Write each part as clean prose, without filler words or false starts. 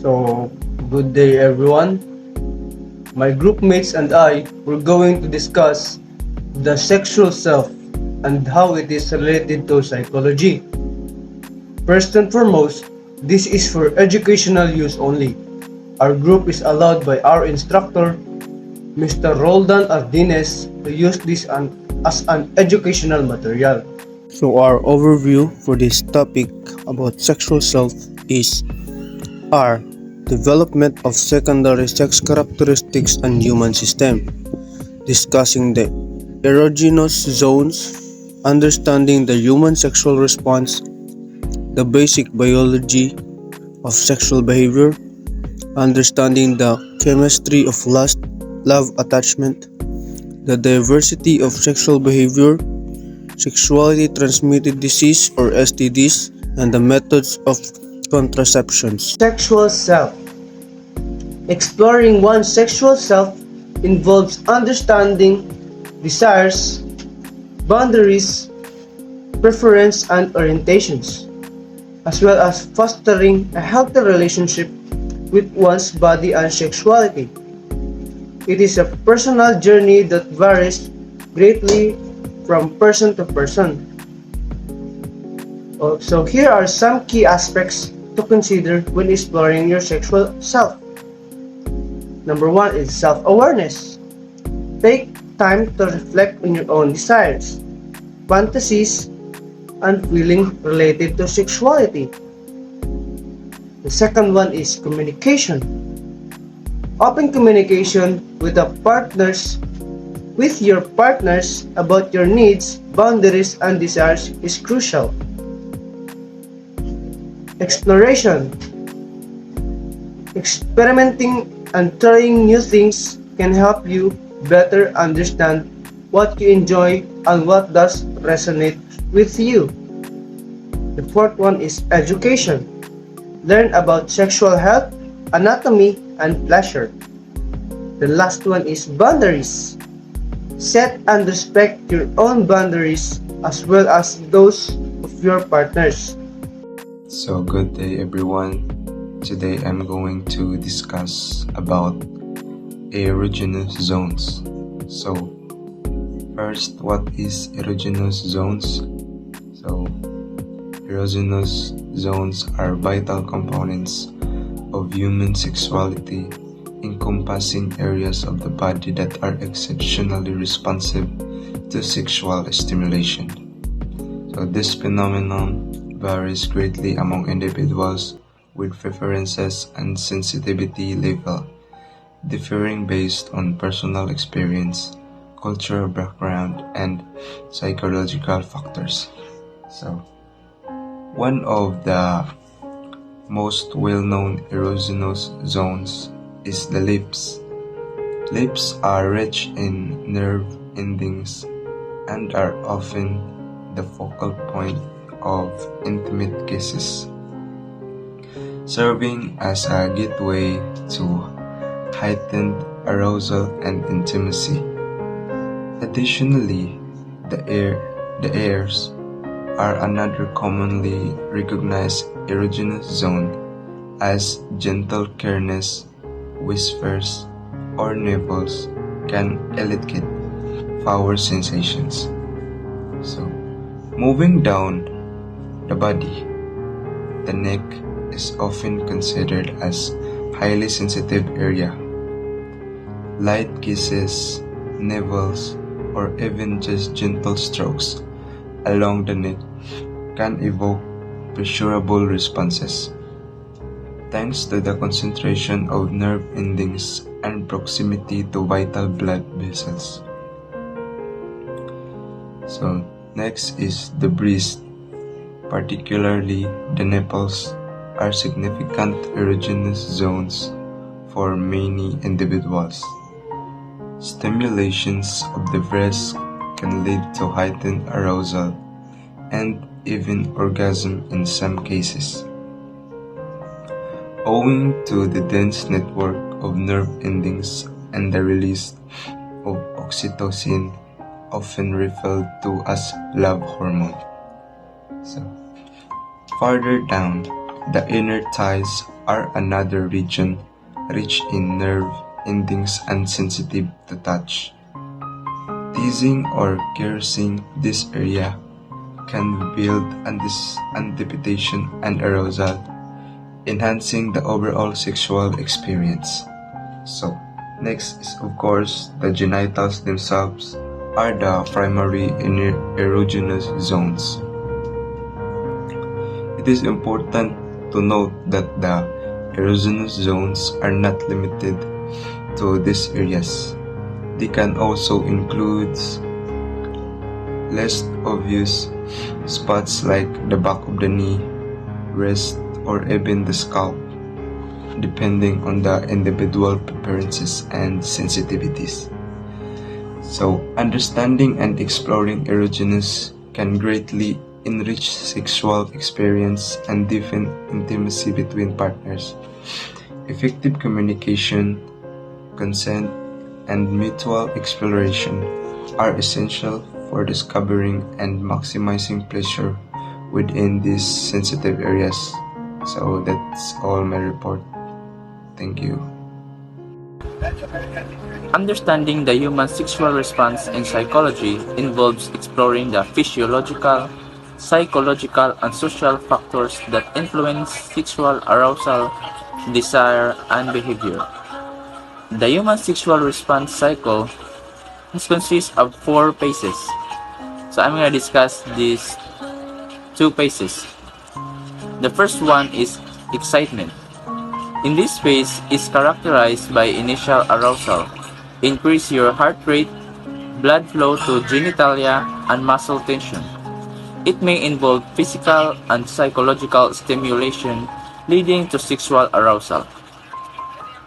So, good day everyone. My group mates and I were going to discuss the sexual self and how it is related to psychology. First and foremost, this is for educational use only. Our group is allowed by our instructor, Mr. Roldan Ardines, to use this as an educational material. So our overview for this topic about sexual self is R. Development of secondary sex characteristics and human system, discussing the erogenous zones, understanding the human sexual response, the basic biology of sexual behavior, understanding the chemistry of lust, love attachment, the diversity of sexual behavior, sexually transmitted disease or STDs, and the methods of contraceptions. Sexual self. Exploring one's sexual self involves understanding desires, boundaries, preference, and orientations, as well as fostering a healthy relationship with one's body and sexuality. It is a personal journey that varies greatly from person to person. So here are some key aspects to consider when exploring your sexual self. Number one is self-awareness. Take time to reflect on your own desires, fantasies, and feelings related to sexuality. The second one is communication. Open communication with your partners about your needs, boundaries, and desires is crucial. Exploration. Experimenting and trying new things can help you better understand what you enjoy and what does resonate with you. The fourth one is education. Learn about sexual health, anatomy, and pleasure. The last one is boundaries. Set and respect your own boundaries as well as those of your partners. So good day everyone. Today I'm going to discuss about erogenous zones. So first, what is erogenous zones? So erogenous zones are vital components of human sexuality, encompassing areas of the body that are exceptionally responsive to sexual stimulation. So this phenomenon varies greatly among individuals with preferences and sensitivity level differing based on personal experience, cultural background, and psychological factors. So one of the most well-known erogenous zones is the lips. Lips are rich in nerve endings and are often the focal point of intimate kisses, serving as a gateway to heightened arousal and intimacy. Additionally, the ears are another commonly recognized erogenous zone, as gentle caresses, whispers, or nibbles can elicit power sensations. So, moving down the body, the neck is often considered as highly sensitive area. Light kisses, nibbles, or even just gentle strokes along the neck can evoke pleasurable responses, thanks to the concentration of nerve endings and proximity to vital blood vessels. So next is the breast, particularly the nipples, are significant erogenous zones for many individuals. Stimulations of the breast can lead to heightened arousal and even orgasm in some cases, owing to the dense network of nerve endings and the release of oxytocin, often referred to as love hormone. So, farther down, the inner thighs are another region rich in nerve endings and sensitive to touch. Teasing or caressing this area can build anticipation and arousal, enhancing the overall sexual experience. So, next is of course the genitals themselves are the primary erogenous zones. It is important to note that the erogenous zones are not limited to these areas. They can also include less obvious spots like the back of the knee, wrist, or even the scalp, depending on the individual preferences and sensitivities. So, understanding and exploring erogenous can greatly enrich sexual experience and deepen intimacy between partners. Effective communication, consent, and mutual exploration are essential for discovering and maximizing pleasure within these sensitive areas. So that's all my report. Thank you. Understanding the human sexual response in psychology involves exploring the physiological, psychological, and social factors that influence sexual arousal, desire, and behavior. The human sexual response cycle consists of 4 phases. So I'm going to discuss these 2 phases. The first one is excitement. In this phase is characterized by initial arousal, increase your heart rate, blood flow to genitalia, and muscle tension. It may involve physical and psychological stimulation leading to sexual arousal.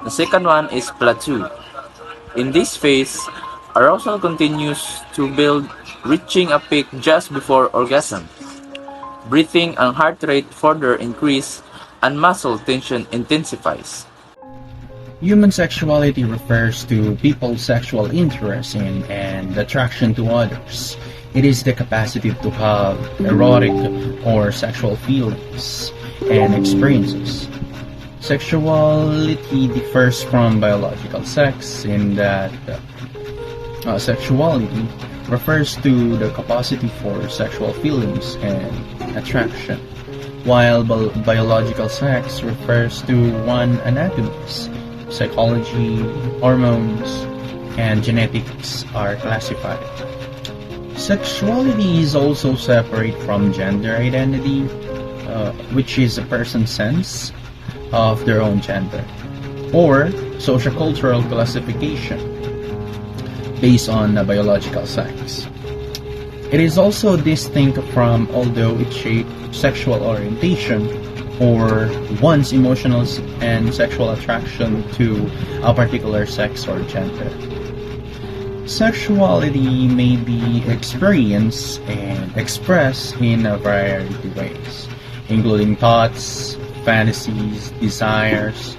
The second one is plateau. In this phase, arousal continues to build, reaching a peak just before orgasm. Breathing and heart rate further increase, and muscle tension intensifies. Human sexuality refers to people's sexual interest in and attraction to others. It is the capacity to have erotic or sexual feelings and experiences. Sexuality differs from biological sex in that sexuality refers to the capacity for sexual feelings and attraction, while biological sex refers to one anatomies, psychology, hormones, and genetics are classified. Sexuality is also separate from gender identity, which is a person's sense of their own gender, or sociocultural classification based on biological sex. It is also distinct from, although it shapes sexual orientation or one's emotional and sexual attraction to a particular sex or gender. Sexuality may be experienced and expressed in a variety of ways, including thoughts, fantasies, desires,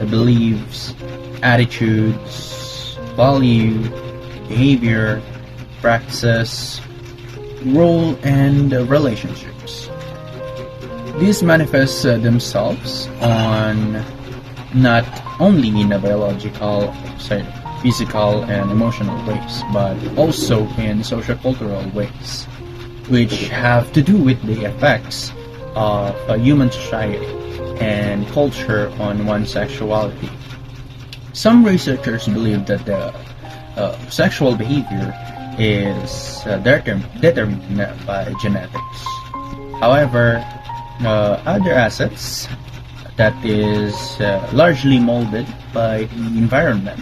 beliefs, attitudes, value, behavior, practices, role, and relationships. These manifest themselves on not only in a biological, physical, and emotional ways, but also in sociocultural ways, which have to do with the effects of a human society and culture on one's sexuality. Some researchers believe that the sexual behavior is determined by genetics. However, other assets that is largely molded by the environment.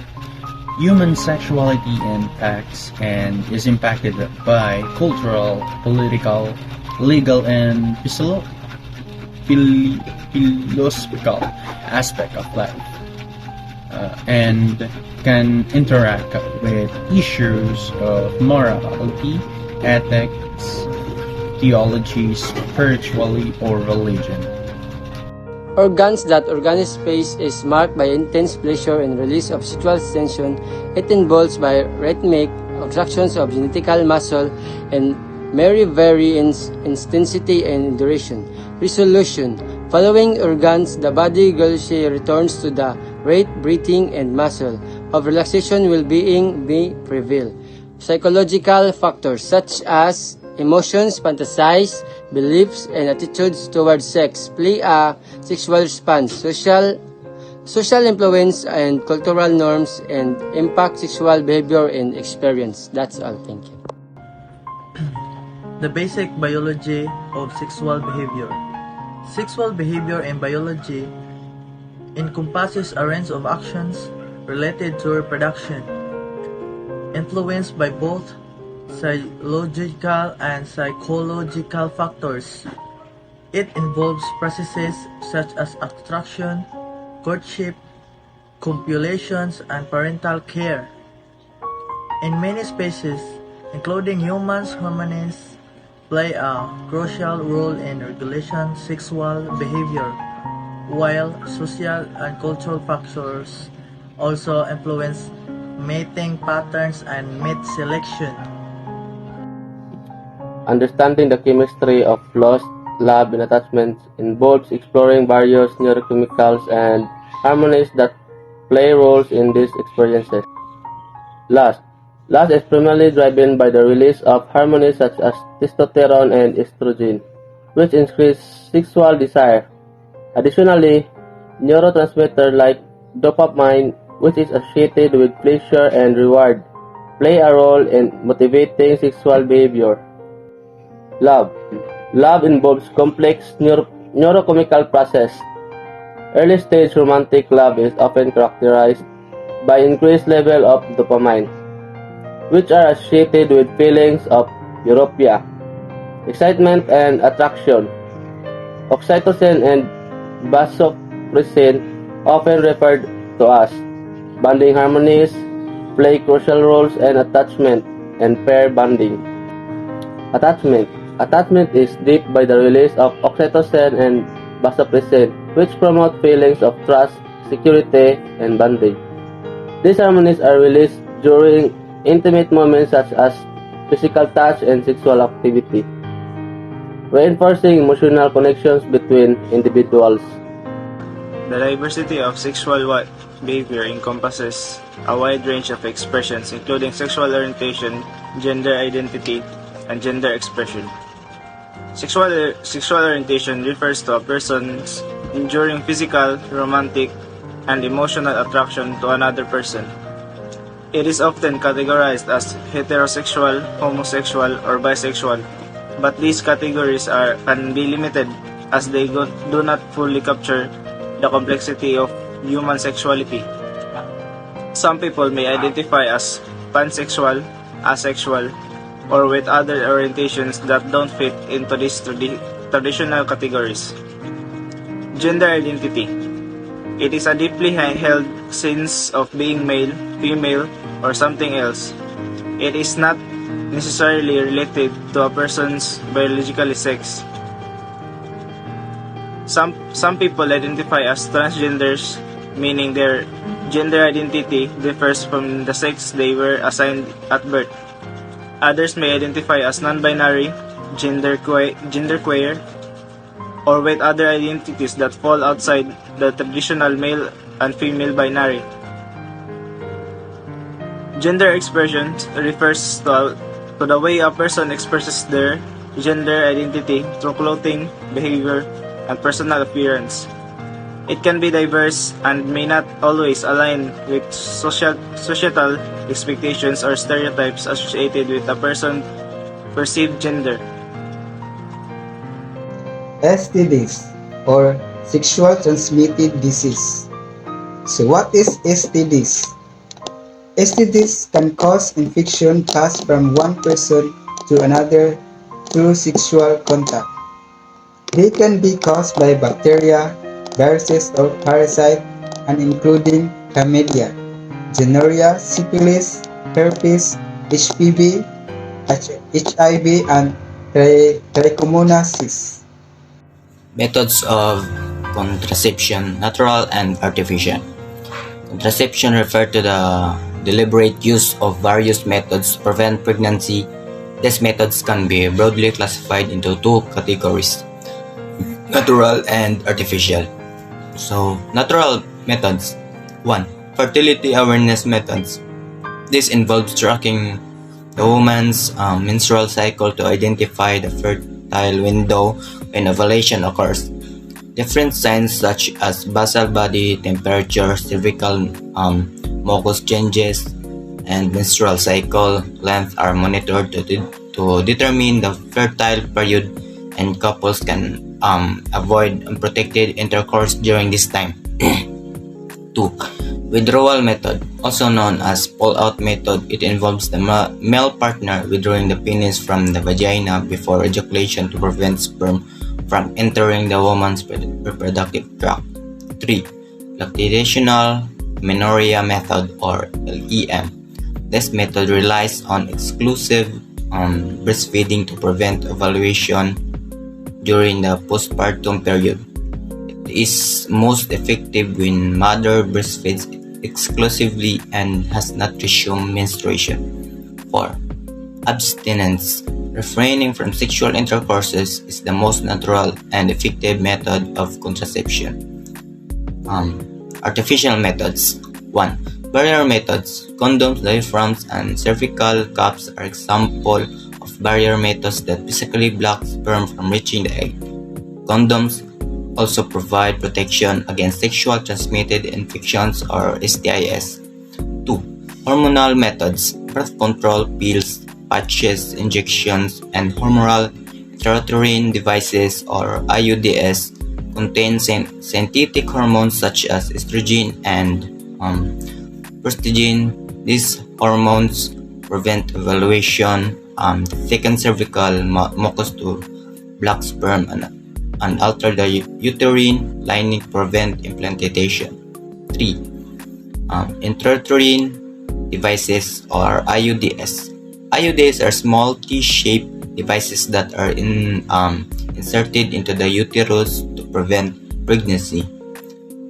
Human sexuality impacts and is impacted by cultural, political, legal, and philosophical aspect of life, and can interact with issues of morality, ethics, theology, spirituality, or religion. Organs. That orgasm phase is marked by intense pleasure and release of sexual tension. It involves by rhythmic contractions of genital muscle and may vary in intensity and duration. Resolution. Following organs, the body gradually returns to the rate, breathing, and muscle of relaxation well-being may prevail. Psychological factors such as emotions, fantasies, beliefs, and attitudes towards sex play a sexual response. Social influence and cultural norms and impact sexual behavior and experience. That's all. Thank you. The basic biology of sexual behavior. Sexual behavior in biology encompasses a range of actions related to reproduction, influenced by both physiological and psychological factors. It involves processes such as attraction, courtship, copulations, and parental care. In many species, including humans, hormones play a crucial role in regulating sexual behavior, while social and cultural factors also influence mating patterns and mate selection. Understanding the chemistry of lust, love, and attachment involves exploring various neurochemicals and hormones that play roles in these experiences. Lust. Lust is primarily driven by the release of hormones such as testosterone and estrogen, which increase sexual desire. Additionally, neurotransmitters like dopamine, which is associated with pleasure and reward, play a role in motivating sexual behavior. Love. Love involves complex neurochemical process. Early-stage romantic love is often characterized by increased level of dopamine, which are associated with feelings of euphoria, excitement, and attraction. Oxytocin and vasopressin, often referred to as bonding hormones, play crucial roles in attachment and pair bonding. Attachment. Attachment is deep by the release of oxytocin and vasopressin, which promote feelings of trust, security, and bonding. These hormones are released during intimate moments such as physical touch and sexual activity, reinforcing emotional connections between individuals. The diversity of sexual behavior encompasses a wide range of expressions, including sexual orientation, gender identity, and gender expression. Sexual orientation refers to a person's enduring physical, romantic, and emotional attraction to another person. It is often categorized as heterosexual, homosexual, or bisexual, but these categories can be limited as they do not fully capture the complexity of human sexuality. Some people may identify as pansexual, asexual, or with other orientations that don't fit into these traditional categories. Gender identity. It is a deeply held sense of being male, female, or something else. It is not necessarily related to a person's biological sex. Some people identify as transgenders, meaning their gender identity differs from the sex they were assigned at birth. Others may identify as non-binary, genderqueer, or with other identities that fall outside the traditional male and female binary. Gender expression refers to the way a person expresses their gender identity through clothing, behavior, and personal appearance. It can be diverse and may not always align with societal expectations or stereotypes associated with a person's perceived gender. STDs, or sexual transmitted disease. So what is STDs? STDs can cause infection passed from one person to another through sexual contact. They can be caused by bacteria, viruses, or parasites, and including chlamydia, gonorrhea, syphilis, herpes, HPV, HIV, and trichomoniasis. Methods of contraception, natural and artificial. Contraception refers to the deliberate use of various methods to prevent pregnancy. These methods can be broadly classified into two categories: Natural and artificial. So, natural methods. 1. Fertility awareness methods. This involves tracking the woman's menstrual cycle to identify the fertile window when ovulation occurs. Different signs such as basal body temperature, cervical mucus changes, and menstrual cycle length are monitored to determine the fertile period, and couples can avoid unprotected intercourse during this time. 2. Withdrawal method, also known as pull-out method. It involves the male partner withdrawing the penis from the vagina before ejaculation to prevent sperm from entering the woman's reproductive tract. 3. Lactational amenorrhea method, or LEM. This method relies on exclusive breastfeeding to prevent ovulation during the postpartum period. It is most effective when mother breastfeeds exclusively and has not resumed menstruation. 4. Abstinence. Refraining from sexual intercourses is the most natural and effective method of contraception. Artificial methods. 1. Barrier methods. Condoms, diaphragms, and cervical caps are examples of barrier methods that physically block sperm from reaching the egg. Condoms also provide protection against sexual transmitted infections or STIs. 2. Hormonal methods. Birth control pills, patches, injections, and hormonal intrauterine devices, or IUDs, contain synthetic hormones such as estrogen and progesterone. These hormones prevent ovulation, thicken cervical mucus to block sperm, and alter the uterine lining to prevent implantation. 3. Intrauterine devices, or IUDs. IUDs are small T-shaped devices that are inserted into the uterus to prevent pregnancy.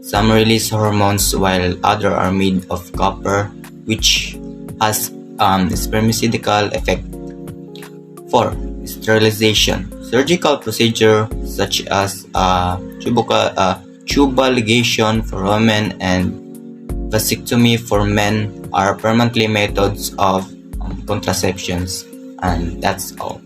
Some release hormones while others are made of copper, which has spermicidical effect. 4. Sterilization. Surgical procedure such as tubal ligation for women and vasectomy for men are permanently methods of contraceptions. And that's all.